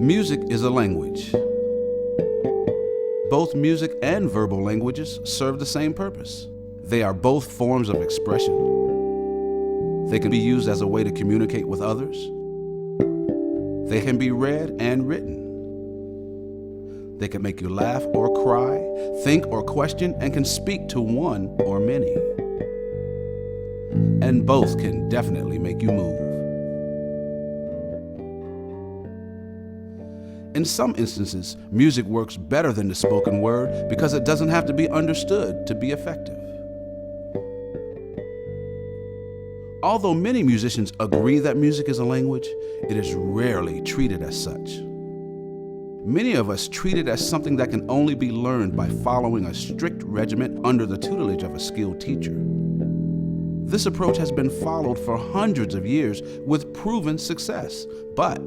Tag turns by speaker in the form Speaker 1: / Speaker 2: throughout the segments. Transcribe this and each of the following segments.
Speaker 1: Music is a language. Both music and verbal languages serve the same purpose. They are both forms of expression. They can be used as a way to communicate with others. They can be read and written. They can make you laugh or cry, think or question, and can speak to one or many. And both can definitely make you move. In some instances, music works better than the spoken word because it doesn't have to be understood to be effective. Although many musicians agree that music is a language, it is rarely treated as such. Many of us treat it as something that can only be learned by following a strict regimen under the tutelage of a skilled teacher. This approach has been followed for hundreds of years with proven success, but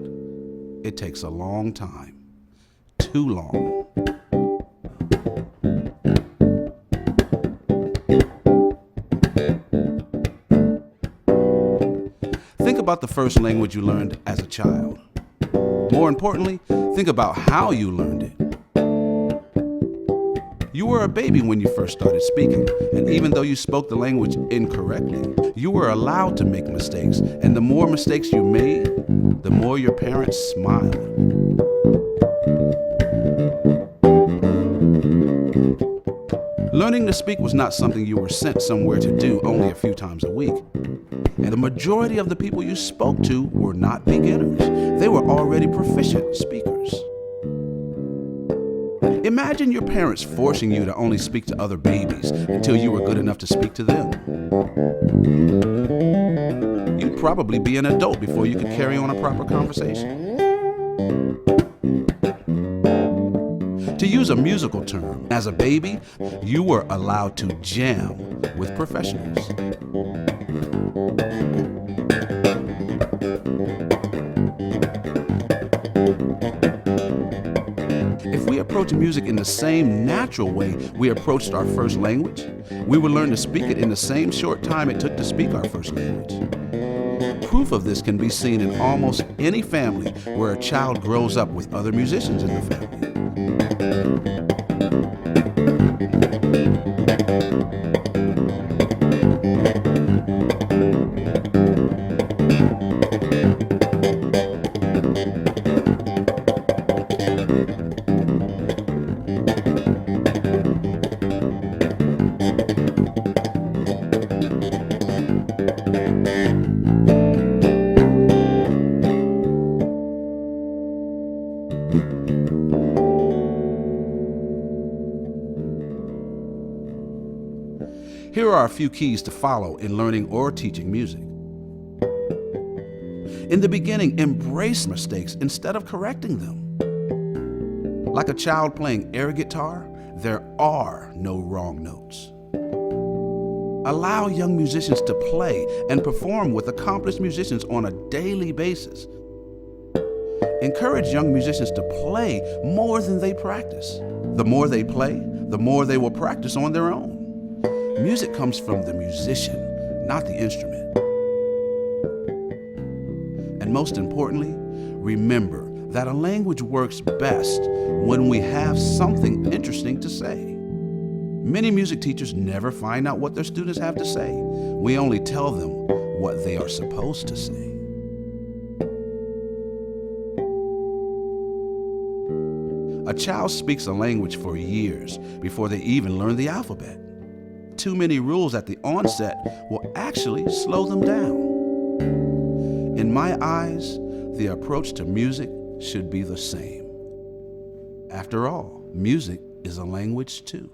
Speaker 1: it takes a long time. Too long. Think about the first language you learned as a child. More importantly, think about how you learned it. You were a baby when you first started speaking, and even though you spoke the language incorrectly, you were allowed to make mistakes, and the more mistakes you made, the more your parents smiled. Learning to speak was not something you were sent somewhere to do only a few times a week. And the majority of the people you spoke to were not beginners. They were already proficient speakers. Imagine your parents forcing you to only speak to other babies until you were good enough to speak to them. You'd probably be an adult before you could carry on a proper conversation. To use a musical term, as a baby, you were allowed to jam with professionals. If we approach music in the same natural way we approached our first language, we would learn to speak it in the same short time it took to speak our first language. Proof of this can be seen in almost any family where a child grows up with other musicians in the family. Here are a few keys to follow in learning or teaching music. In the beginning, embrace mistakes instead of correcting them. Like a child playing air guitar, there are no wrong notes. Allow young musicians to play and perform with accomplished musicians on a daily basis. Encourage young musicians to play more than they practice. The more they play, the more they will practice on their own. Music comes from the musician, not the instrument. And most importantly, remember that a language works best when we have something interesting to say. Many music teachers never find out what their students have to say. We only tell them what they are supposed to say. A child speaks a language for years before they even learn the alphabet. Too many rules at the onset will actually slow them down. In my eyes, the approach to music should be the same. After all, music is a language too.